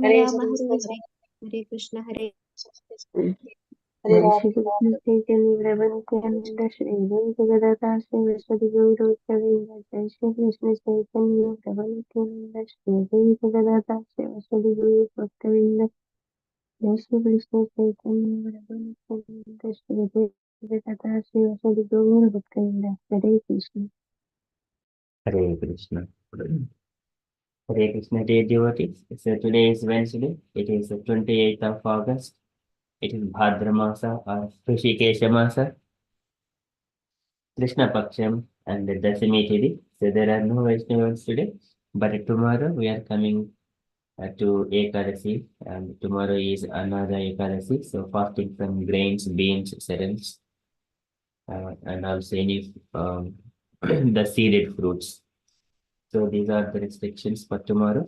Hare Rama Hare Krishna, Hare Hare Krishna Hare Hare Ram, Shri Krishna Chaitanya Nityananda Shri Advaita Gadadhar Srivasadi Gaura Govinda Jai Shri Krishna Chaitanya Nityananda Shri Advaita Gadadhar Srivasadi Gaura Govinda Jai Shri Krishna Chaitanya Nityananda Shri Advaita Gadadhar Srivasadi Gaura Govinda Hare Krishna. Hare Krishna. Hare Krishna, dear devotees. So today is Wednesday. It is the 28th of August. It is Bhadra Masa or Rishikesha Masa, Krishna Paksham, and the Dasami Tithi. So there are no Vaishnavas today. But tomorrow we are coming to Ekadasi, and tomorrow is another Ekadasi. So fasting from grains, beans, cereals, and also any the seeded fruits. So these are the restrictions for tomorrow.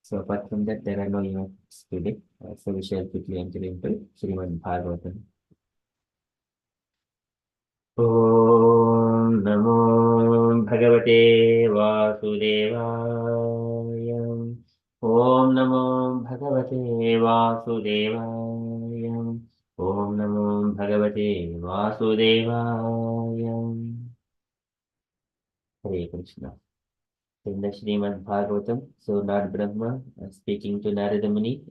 So apart from that, there are no events today. So we shall quickly enter into Srimad Bhagavatam. Om Namo Bhagavate Vasudevaya. Om Namo Bhagavate Vasudevaya. Om Namo Bhagavate Vasudevaya. Hare Krishna. In the Srimad Bhagavatam, so Lord Brahma speaking to Narada Muni,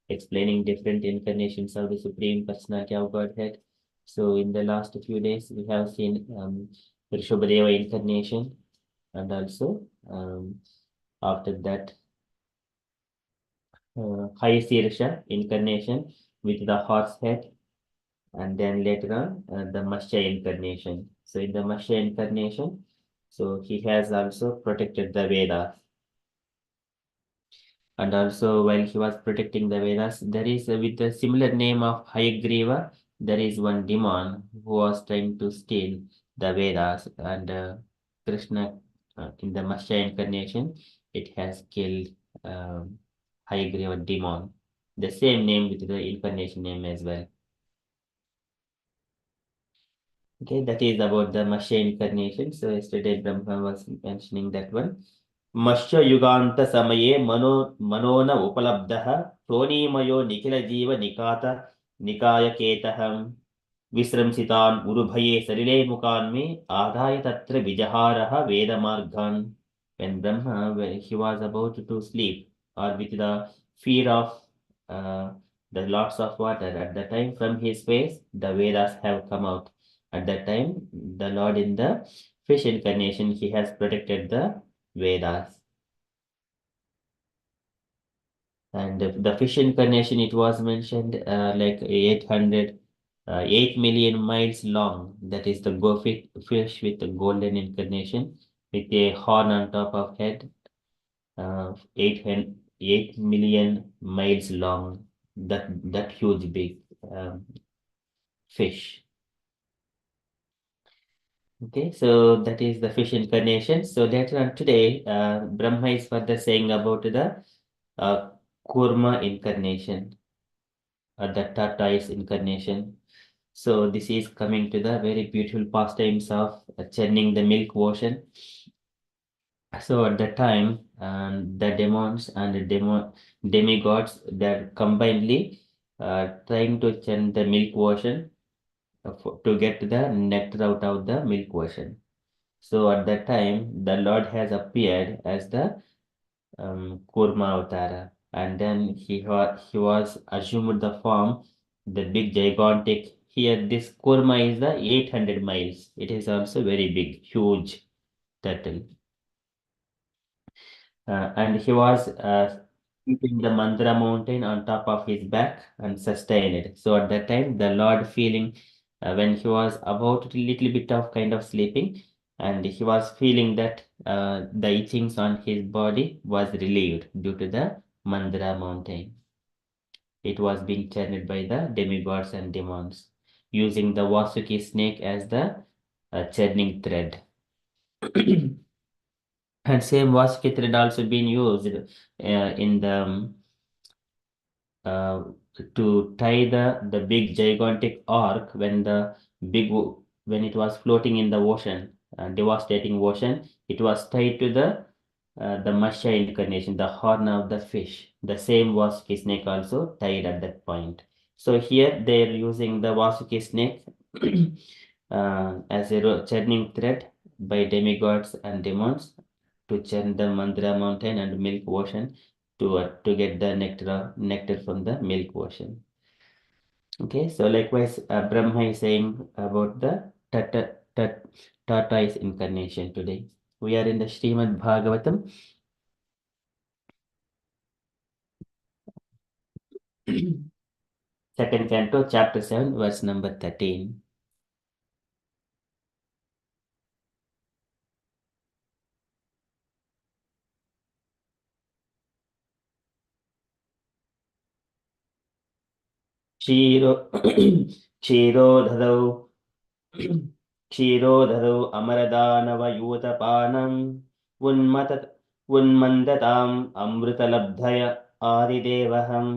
explaining different incarnations of the Supreme Personality of Godhead. So in the last few days, we have seen Rishabhadeva incarnation, and also after that, Hayasirsha incarnation with the horse head, and then later on the Matsya incarnation. So in the Matsya incarnation, so he has also protected the Vedas. And also, while he was protecting the Vedas, there is with the similar name of Hayagriva, there is one demon who was trying to steal the Vedas, and Krishna, in the Matsya incarnation, it has killed Hayagriva demon. The same name with the incarnation name as well. Okay, that is about the Matsya incarnation. So yesterday Brahma was mentioning that one. मत्स्य युगांत समये मनो न उपलब्धः प्रोणीमयो निखिल जीव निकात निकायकेतः विस्रंसितान् उरुभये सलिले मुखान् मे आदाय तत्र विजहारः वेदमार्गान्. When Brahma, when he was about to sleep or with the fear of the lots of water, at that time from his face the Vedas have come out. At that time the Lord in the fish incarnation, he has protected the Vedas. And the fish incarnation, it was mentioned like 8 million miles long. That is the fish with the golden incarnation with a horn on top of head, 8 million miles long. That huge big fish. Okay, so that is the fish incarnation. So later on today, Brahma is further saying about the Kurma incarnation, or the tortoise incarnation. So this is coming to the very beautiful pastimes of churning the milk ocean. So at that time, the demons and the demigods, they're combinedly trying to churn the milk ocean to get the nectar out of the milk ocean. So at that time, the Lord has appeared as the Kurma Avatara, and then he was assumed the form, the big gigantic. Here, this Kurma is the 800 miles. It is also very big, huge turtle, and he was keeping the Mandara mountain on top of his back and sustained it. So at that time, the Lord feeling when he was about a little bit of kind of sleeping, and he was feeling that the itchings on his body was relieved due to the Mandara mountain. It was being churned by the demigods and demons, using the Vasuki snake as the churning thread. And same Vasuki thread also been used in the uh, to tie the big gigantic ark when when it was floating in the ocean, devastating ocean. It was tied to the the Matsya incarnation, the horn of the fish. The same Vasuki snake also tied at that point. So here they are using the Vasuki snake as a churning thread by demigods and demons to churn the Mandara mountain and milk ocean to get the nectar from the milk ocean. Okay, so likewise, Brahma is saying about the tortoise incarnation today. We are in the Srimad Bhagavatam. Second canto, chapter 7, verse number 13. क्षीरो क्षीरोदधौ क्षीरोदधौ अमरदानवयूतपानम् उन्मत उन्मन्दताम् अमृतलब्धय आदिदेवहम्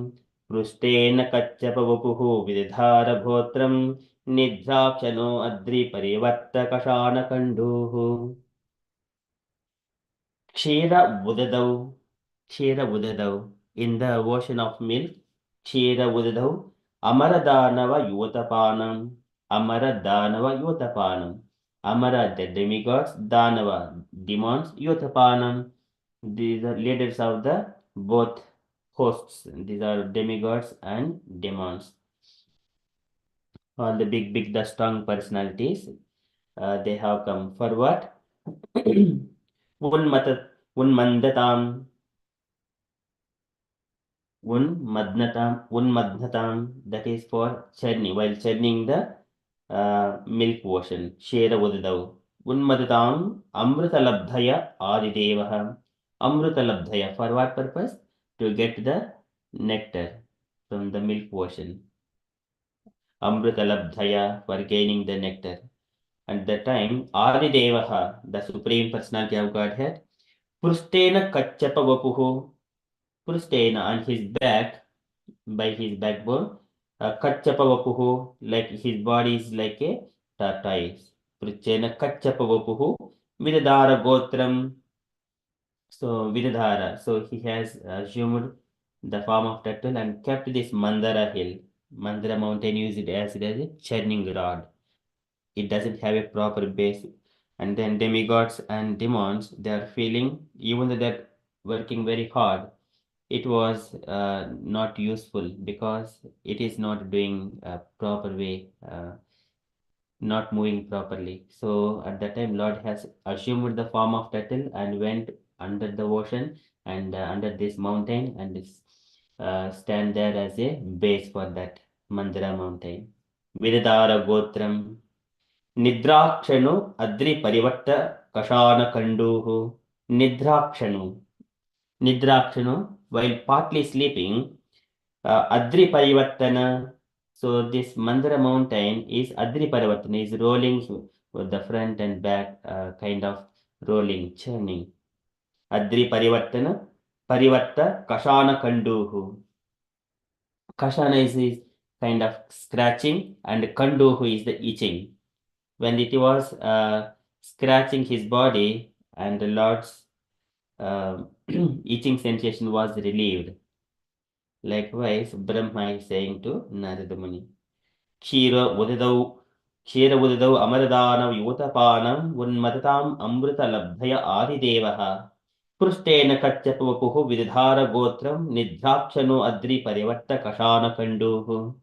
पृष्ठेन कच्छपवपुः विदधारगोत्रम् निद्राक्षनो अद्रिपरिवर्तकशानकण्डुः Kshira Udadau, in the ocean of milk, Kshira Udadau, Amaradanava Yotapanam, Amaradanava Yotapanam, Amara, the demigods, Danava, demons, Yotapanam, these are leaders of the both hosts, these are demigods and demons. All the big, the strong personalities, they have come for what? Unmandatam, Unmadnatam, that is for churning, while churning the milk ocean, Shera Udadav. Unmadatam, Amrutalabdhaya Adidevaha. Amrutalabdhaya, for what purpose? To get the nectar from the milk ocean. Amrutalabdhaya, for gaining the nectar. At that time, Adidevaha, the Supreme Personality of Godhead, Prustena Kachapa Vapuhu, Prustena on his back, by his backbone. Kachapavapuhu, like his body is like a tortoise. Pruchena Kachapavapuhu, Vidadara Gotram. So Vidadara, so he has assumed the form of turtle and kept this Mandara hill. Mandara mountain used it as a churning rod. It doesn't have a proper base. And then demigods and demons, they are feeling, even though they're working very hard, it was not useful because it is not doing a proper way, not moving properly. So at that time, Lord has assumed the form of turtle and went under the ocean and under this mountain and stand there as a base for that Mandara mountain. Vidadara Gotram Nidrakshanu Adri Parivatta Kashana Kanduhu Nidrakshanu. Nidrakshanu, while partly sleeping, Adri Parivartana. So this Mandara mountain is Adri Parivartana, is rolling with the front and back, kind of rolling, churning. Adri Parivartana, Parivarta Kashana Kanduhu. Kashana is kind of scratching, and Kanduhu is the itching. When it was scratching his body, and the Lord's itching sensation was relieved. Likewise, Brahma is saying to Narada Muni, Kshira Udadau, Kshira Udadau Amaradana Yutapanam Unmatatam Amrita Labdhaya Adidevaha Prustena Kachapavapuhu Vidhara Gotram Nidrakshano Adri Parivatta Kashana Kanduhu.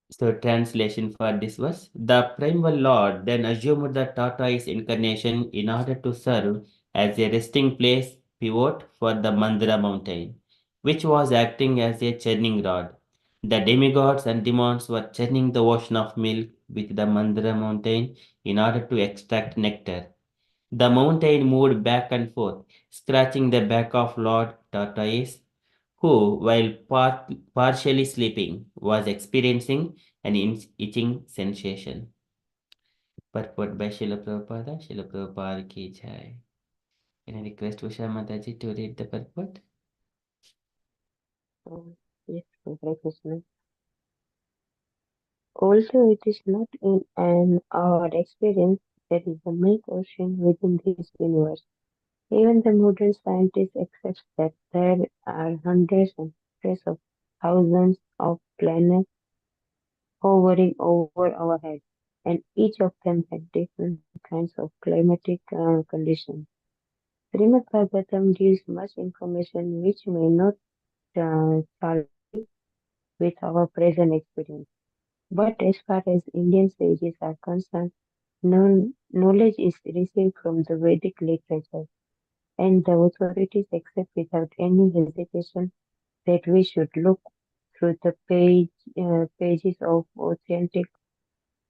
So, translation for this verse: the primal Lord then assumed the tortoise incarnation in order to serve as a resting place pivot for the Mandara mountain, which was acting as a churning rod. The demigods and demons were churning the ocean of milk with the Mandara mountain in order to extract nectar. The mountain moved back and forth, scratching the back of Lord Tortoise, who, while partially sleeping, was experiencing an itching sensation. Purport by Srila Prabhupada. Srila Prabhupada ki jai. Can I request Usha Mataji to read the purport? Yes, Hare Krishna. Also, it is not in our experience there is a milk ocean within this universe. Even the modern scientist accepts that there are hundreds and hundreds of thousands of planets hovering over our heads, and each of them has different kinds of climatic conditions. Srimad Bhagavatam gives much information which may not tally with our present experience. But as far as Indian sages are concerned, knowledge is received from the Vedic literature, and the authorities accept without any hesitation that we should look through the pages of authentic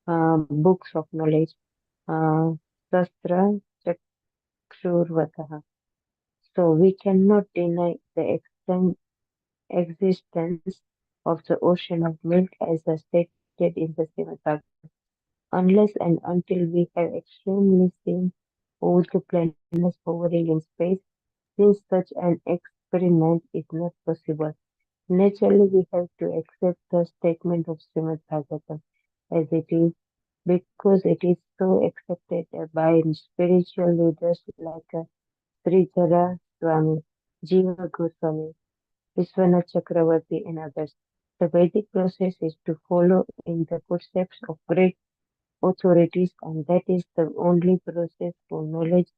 books of knowledge, uh, Shastra Chakshurvataha. So we cannot deny the existence of the ocean of milk as stated in the Srimad Bhagavatam, unless and until we have extremely seen all the planets hovering in space, since such an experiment is not possible. Naturally, we have to accept the statement of Srimad Bhagavatam as it is, because it is so accepted by spiritual leaders like Sridhara Swami, Jiva Goswami, Vishwanath Chakravarti, and others. The Vedic process is to follow in the footsteps of great authorities, and that is the only process for knowledge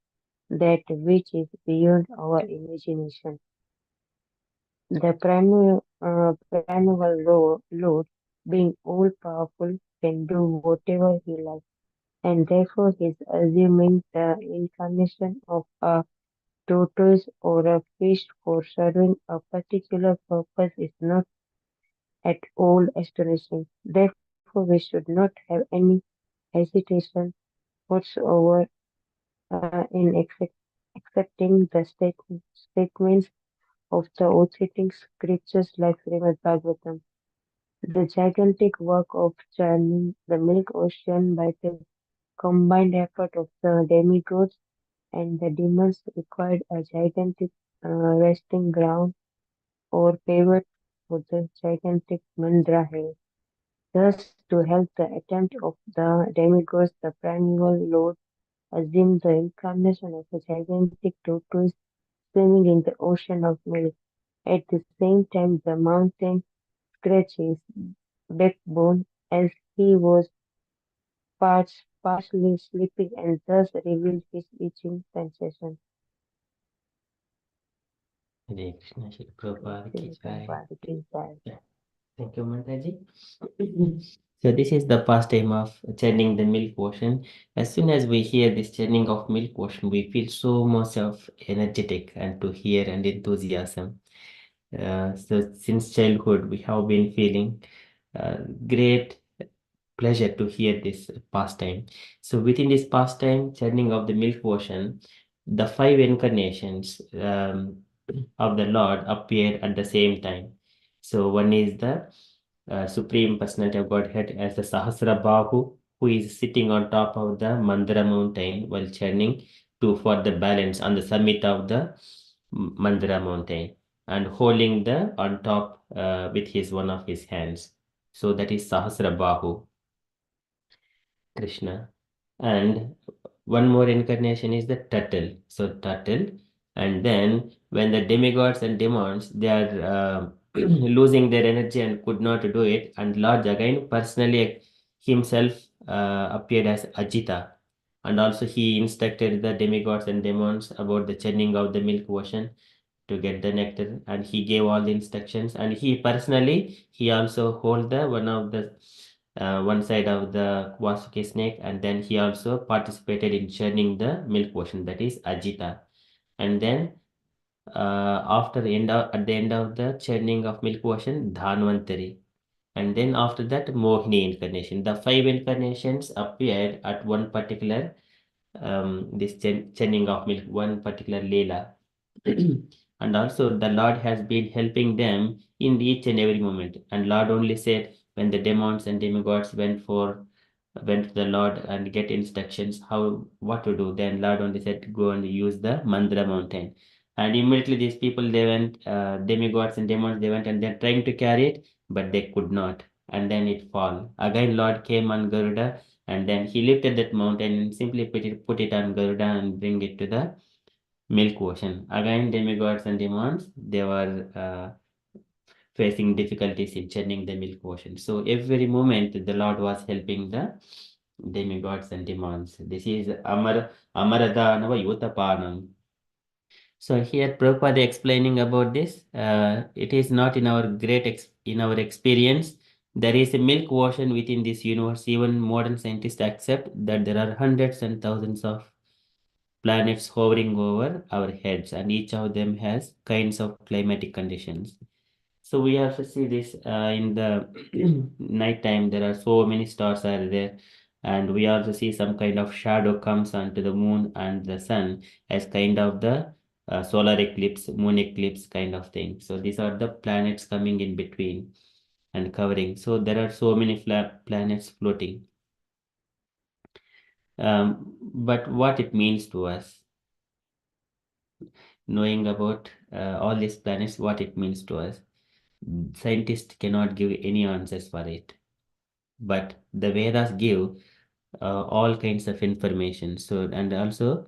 that which is beyond our imagination. The primeval Lord, being all powerful, can do whatever he likes, and therefore his assuming the incarnation of a tortoise or a fish for serving a particular purpose is not at all astonishing. Therefore, we should not have any hesitation whatsoever accepting the statements of the authentic scriptures like Srimad Bhagavatam. The gigantic work of churning the milk ocean by the combined effort of the demigods and the demons required a gigantic resting ground or pivot for the gigantic Mandra hill. Thus, to help the attempt of the demigods, the primeval lord assumed the incarnation of a gigantic tortoise swimming in the ocean of milk. At the same time, the mountain scratched his backbone as he was partially sleeping and thus revealed his itching sensation. Hare Krishna, Shri Prabhupada ki Srila jai. Prabhupada ki jai. Yeah. Thank you, Mataji. So this is the pastime of churning the milk ocean. As soon as we hear this churning of milk ocean, we feel so much of energetic and to hear and enthusiasm. So since childhood, we have been feeling great pleasure to hear this pastime. So within this pastime, churning of the milk ocean, the five incarnations of the Lord appear at the same time. So one is the Supreme Personality of Godhead as the Sahasra Bahu, who is sitting on top of the Mandara mountain while churning to for the balance on the summit of the Mandara mountain and holding the on top with his one of his hands. So that is Sahasra Bahu, Krishna. And one more incarnation is the turtle. So turtle, and then when the demigods and demons they are losing their energy and could not do it, and Lord again personally himself appeared as Ajita, and also he instructed the demigods and demons about the churning of the milk ocean to get the nectar, and he gave all the instructions, and he personally he also hold the one of the one side of the Vasuki snake, and then he also participated in churning the milk ocean, that is Ajita. And then after the end of, at the end of the churning of milk ocean, Dhanvantari. And then after that, Mohini incarnation. The five incarnations appeared at one particular this churning of milk, one particular Leela. And also the Lord has been helping them in each and every moment. And Lord only said when the demons and demigods went to the Lord and get instructions how what to do, then Lord only said go and use the Mandra mountain. And immediately these people they went, demigods and demons they went and they're trying to carry it, but they could not. And then it fall. Again Lord came on Garuda And then he lifted that mountain and simply put it on Garuda and bring it to the milk ocean. Again, demigods and demons, they were facing difficulties in churning the milk ocean. So every moment the Lord was helping the demigods and demons. This is Amaradanava Yutapanam. So here Prabhupada explaining about this. It is not in our in our experience. There is a milk ocean within this universe. Even modern scientists accept that there are hundreds and thousands of planets hovering over our heads, and each of them has kinds of climatic conditions. So we also see this in the night time. There are so many stars are there, and we also see some kind of shadow comes onto the moon and the sun as kind of the solar eclipse, moon eclipse kind of thing. So these are the planets coming in between and covering. So there are so many planets floating. But what it means to us, knowing about all these planets, what it means to us, scientists cannot give any answers for it. But the Vedas give all kinds of information. So, and also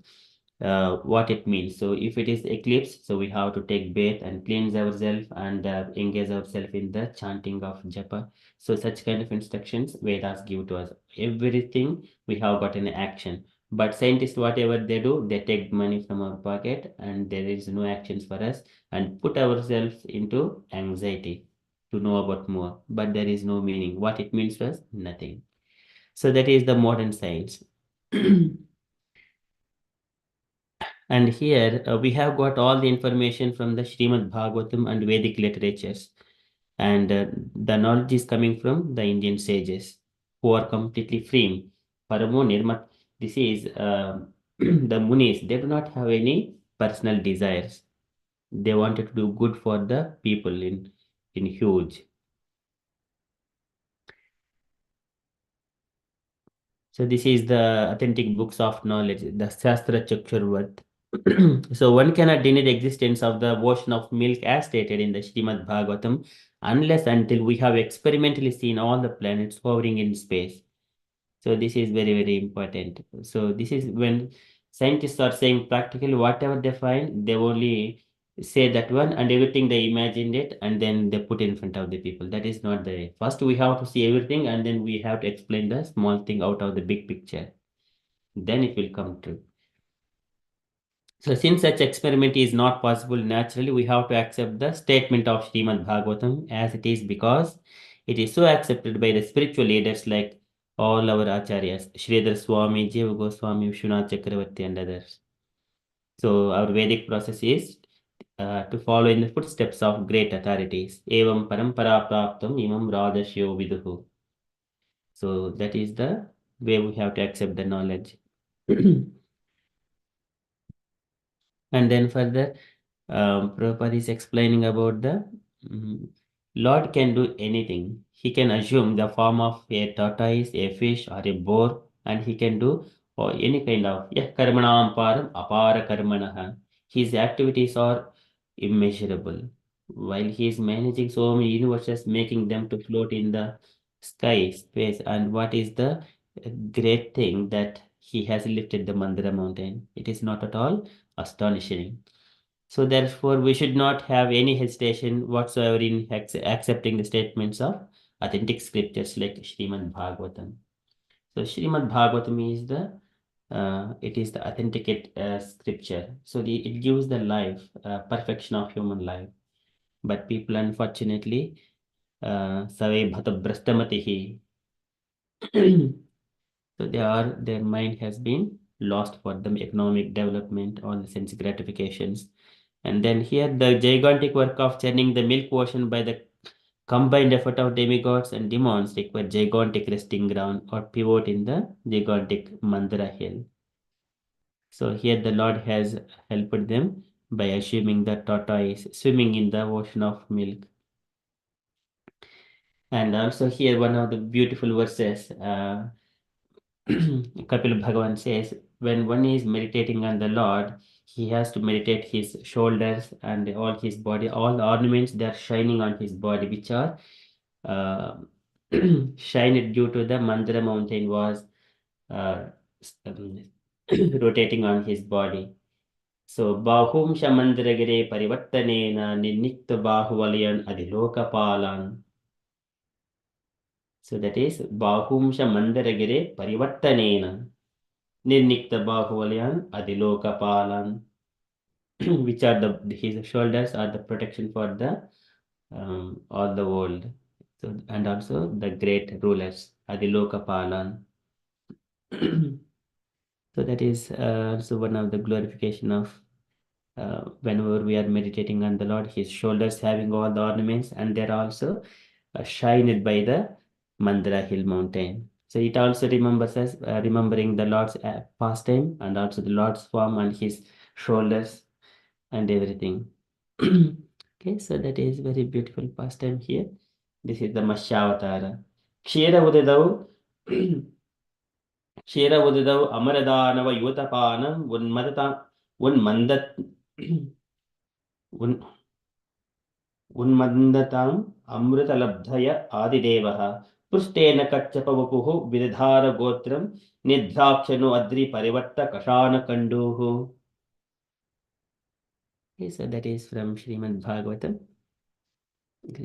what it means. So if it is eclipse, so we have to take bath and cleanse ourselves and engage ourselves in the chanting of japa. So such kind of instructions Vedas give to us. Everything we have got an action. But scientists, whatever they do, they take money from our pocket and there is no actions for us and put ourselves into anxiety to know about more. But there is no meaning. What it means to us? Nothing. So that is the modern science. And here we have got all the information from the Srimad Bhagavatam and Vedic literatures. And the knowledge is coming from the Indian sages who are completely free. Paramo Nirmat. This is the Munis. They do not have any personal desires. They wanted to do good for the people in huge. So this is the authentic books of knowledge, the Shastra Chakshurvat. So one cannot deny the existence of the ocean of milk as stated in the Srimad Bhagavatam unless until we have experimentally seen all the planets hovering in space. So this is very, very important. So this is when scientists are saying practically whatever they find, they only say that one and everything they imagined it and then they put in front of the people. That is not the way. First we have to see everything and then we have to explain the small thing out of the big picture. Then it will come true. So since such experiment is not possible naturally, we have to accept the statement of Srimad Bhagavatam as it is because it is so accepted by the spiritual leaders like all our acharyas, Sridhar Swami, Jiva Goswami, Vishwanath Chakravarti and others. So our Vedic process is to follow in the footsteps of great authorities. Evam parampara praptam imam radashyo viduhu. So that is the way we have to accept the knowledge. And then further, Prabhupada is explaining about the mm, Lord can do anything. He can assume the form of a tortoise, a fish, or a boar, and he can do or any kind of yah karmanam param apara karmanaha. His activities are immeasurable. While he is managing so many universes, making them to float in the sky, space, and what is the great thing that he has lifted the Mandara mountain? It is not at all astonishing. So therefore, we should not have any hesitation whatsoever in accepting the statements of authentic scriptures like Srimad Bhagavatam. So Srimad Bhagavatam is the it is the authenticate scripture. So it gives the life, perfection of human life. But people unfortunately, Save Bhata Brastamatihi. So their mind has been lost for the economic development or the sense gratifications. And then here the gigantic work of churning the milk ocean by the combined effort of demigods and demons require gigantic resting ground or pivot in the gigantic Mandara hill. So here the Lord has helped them by assuming the tortoise swimming in the ocean of milk. And also here one of the beautiful verses, Kapil Bhagavan says, when one is meditating on the Lord, he has to meditate his shoulders and all his body, all the ornaments that are shining on his body, which are uh, shined due to the Mandara mountain was uh, um, rotating on his body. So Bahumsha Mandiragire Parivartanena Ninikta Bahuvalayan Adilokapalan. So that is Bahumsha Mandiragire Parivartanena Ninikta Bahuvalayan Adilokapalan. Which are his shoulders are the protection for the all the world. So and also the great rulers Adilokapalan. So that is also one of the glorification of whenever we are meditating on the Lord, his shoulders having all the ornaments, and they're also shined by the Mandara hill mountain. So it also remembers us remembering the Lord's pastime and also the Lord's form and his shoulders and everything. Okay, so that is very beautiful pastime here. This is the Mashavatara. Kshira Udadau ಕ್ಷೀರ ಉದಿದವು ಅಮರದಾನವ ಯುವತಪಾನಂ ಉನ್ಮಂದತ್ ಉನ್ ಉನ್ಮಂದತಾಂ ಅಮೃತಲಬ್ಧಯ ಆದಿದೇವಃ ಪೃಷ್ಟೇನ ಕಚ್ಚಪವಪುಃ ವಿದಧಾರ ಗೋತ್ರಂ ನಿದ್ರಾಕ್ಷನು ಅದ್ರಿ ಪರಿವರ್ತ ಕಷಾನ ಕಂಡೂಃ. Okay, so that is from Srimad Bhagavatam.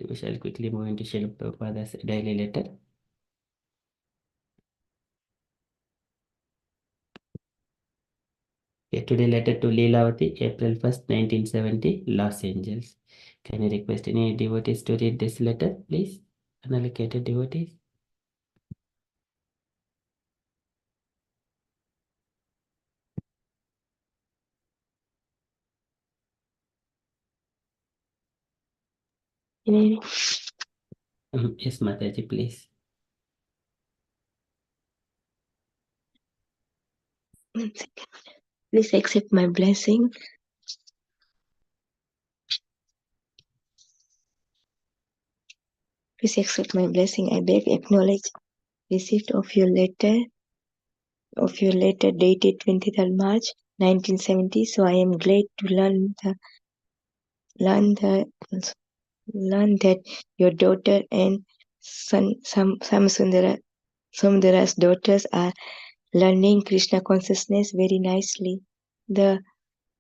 We shall quickly move into Srila Prabhupada's daily letter. Okay, today letter to Leelavati, April 1st, 1970, Los Angeles. Can I request any devotees to read this letter, please? Unallocated devotees. Yes, Mataji, please. One second. Please accept my blessing. Please accept my blessing. I beg acknowledge receipt of your letter dated 23rd March 1970. So I am glad to learn that your daughter and son Samudara's daughters are learning Krishna consciousness very nicely. The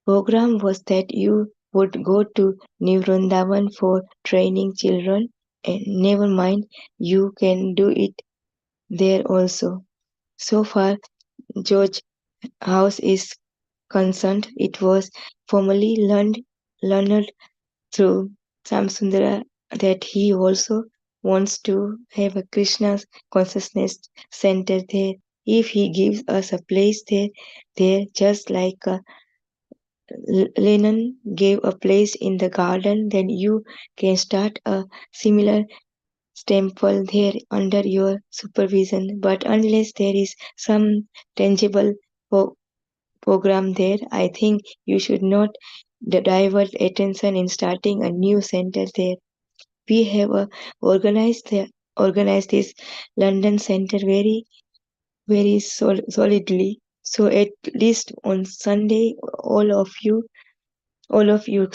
program was that you would go to New Vrindavan for training children, and never mind, you can do it there also. So far, George House is concerned, it was formerly learned through Samsundara that he also wants to have a Krishna consciousness center there. If he gives us a place there just like Lennon gave a place in the garden, then you can start a similar temple there under your supervision. But unless there is some tangible program there, I think you should not divert attention in starting a new center there. We have organized this London center very solidly. So at least on Sunday, all of you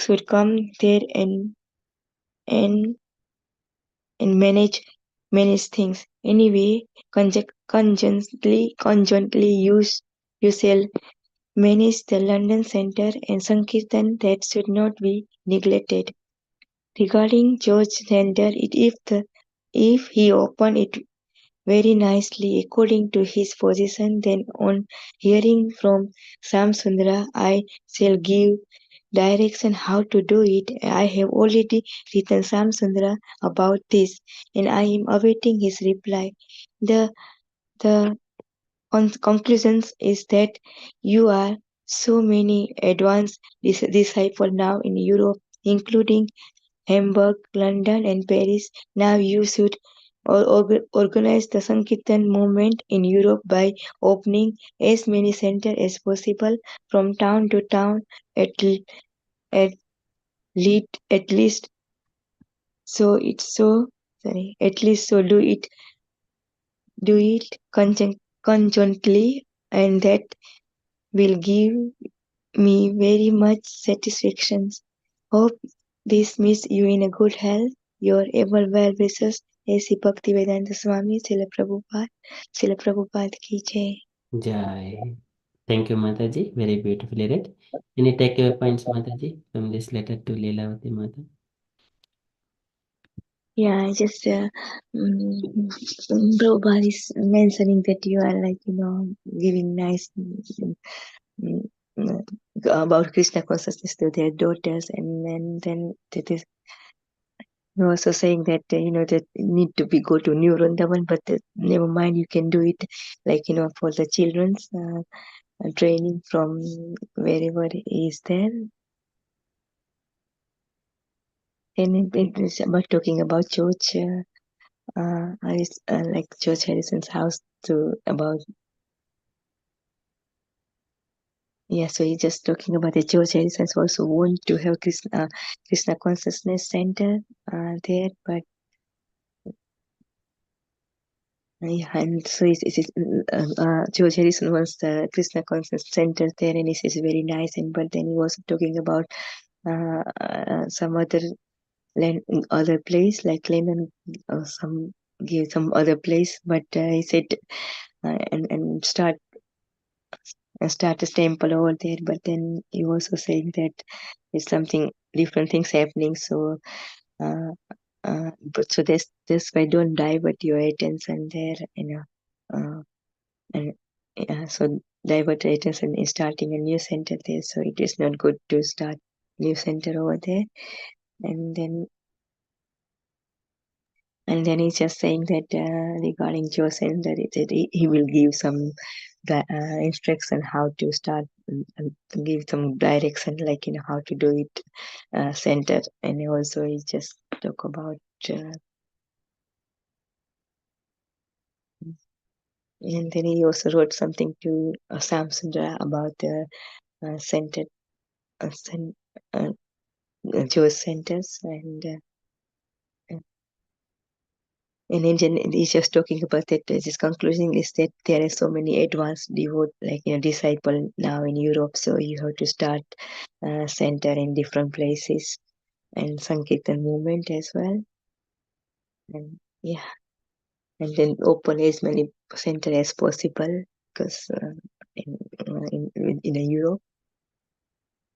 should come there and and manage things. Anyway, conjointly you shall manage the London Center and Sankirtan that should not be neglected. Regarding George Center, if he open it very nicely according to his position, then on hearing from Samsundara, I shall give direction how to do it. I have already written Samsundara about this, and I am awaiting his reply. The conclusions is that you are so many advanced disciples now in Europe, including Hamburg, London, and Paris. Now you should organize the Sankirtan movement in Europe by opening as many centers as possible from town to town at at least at least so do it conjointly, and that will give me very much satisfaction. Hope this meets you in a good health. Your ever well wishes, A.C. Bhaktivedanta Swami, Srila Prabhupada ki jai. Jai. Thank you, Mataji. Very beautifully read. Any takeaway points, Mataji, from this letter to Leelavati Mata? Yeah, I just Prabhupada is mentioning that you are like giving nice mm, about Krishna consciousness to their daughters, and then that is also saying that that need to be go to New Vrindavan, but never mind, you can do it like for the children's training from wherever is there. And it is about talking about George, like George Harrison's house to about. Yeah, so he's just talking about the George Harrison's also want to have Krishna Consciousness Center there, but yeah, and so George Harrison wants the Krishna Consciousness Center there, and he says very nice, and but then he was talking about some other land, other place like Lennon, or some give some other place, but he said and start a temple over there, but then he also saying that there's something different things happening, so uh, but so that's why don't divert your attention there, and so divert your attention in starting a new center there, so it is not good to start new center over there. And then he's just saying that regarding Joseph, that he will give some instruction how to start, give some direction, like how to do it center, and also he just talk about and then he also wrote something to Samsundra about the center, cent, uh, Jewish centers, and then he's just talking about that. His conclusion is that there are so many advanced devote, like disciple now in Europe, so you have to start center in different places and Sankirtan movement as well, and yeah, and then open as many center as possible because in Europe.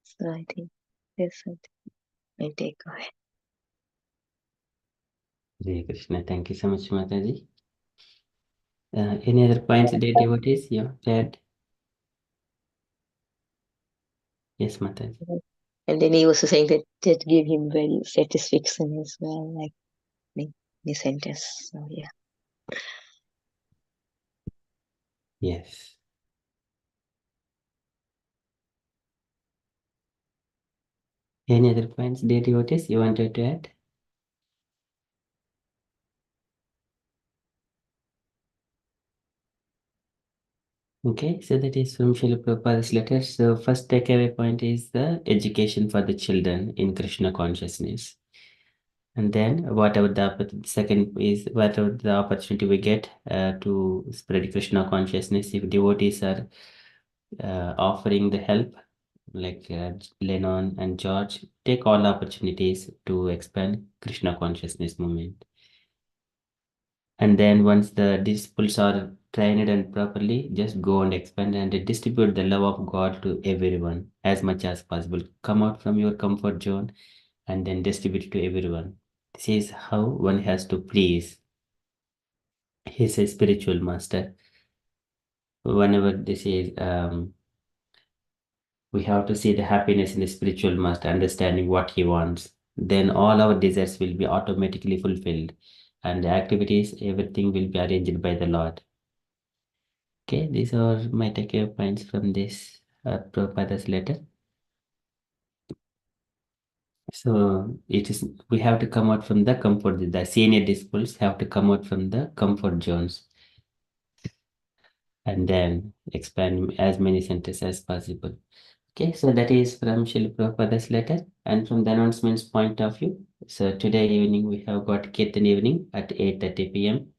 So I think that's what I take away. Hare Krishna. Thank you so much, Mataji. Any other points, dear devotees? Yeah, that. Yes, Mataji. And then he also saying that give him very satisfaction as well, like the sentence. So yeah. Yes. Any other points, dear devotees, you wanted to add? Okay, so that is from Srila Prabhupada's letter. So first takeaway point is the education for the children in Krishna consciousness. And then whatever the second is whatever the opportunity we get to spread Krishna consciousness, if devotees are offering the help, like Lennon and George, take all opportunities to expand Krishna consciousness movement. And then once the disciples are trained and properly, just go and expand and distribute the love of God to everyone as much as possible. Come out from your comfort zone and then distribute to everyone. This is how one has to please his spiritual master. Whenever this is, we have to see the happiness in the spiritual master, understanding what he wants. Then all our desires will be automatically fulfilled, and the activities, everything will be arranged by the Lord. Okay, these are my takeaway points from this Prabhupada's letter. So it is we have to come out from the comfort. The senior disciples have to come out from the comfort zones and then expand as many centers as possible. Okay, so that is from Srila Prabhupada's letter. And from the announcements point of view, so today evening we have got Kirtan evening at 8:30 p.m.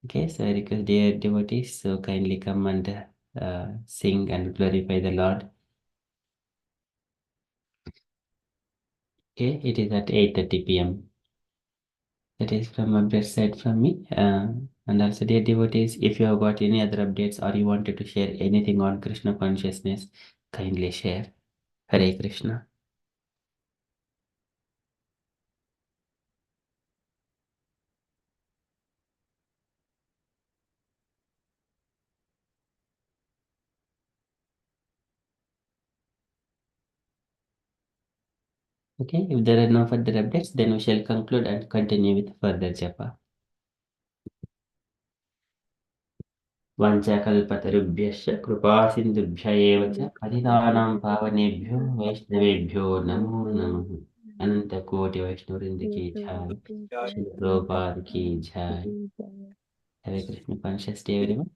Okay, so I request dear devotees, so kindly come and sing and glorify the Lord. Okay, it is at 8:30 p.m. That is from a side from me. And also, dear devotees, if you have got any other updates or you wanted to share anything on Krishna consciousness, kindly share. Hare Krishna. Okay, if there are no further updates, then we shall conclude and continue with further japa. वंशकल्पतरुभ्यश्च कृपासिन्धुभ्य एव च पतितानां पावनेभ्यो वैष्णवेभ्यो नमो नमः. अनन्तकोटिवैष्णववृन्द की जय. श्री प्रभुपाद की जय. Hare Krishna conscious day everyone.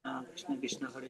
Krishna Krishna Hare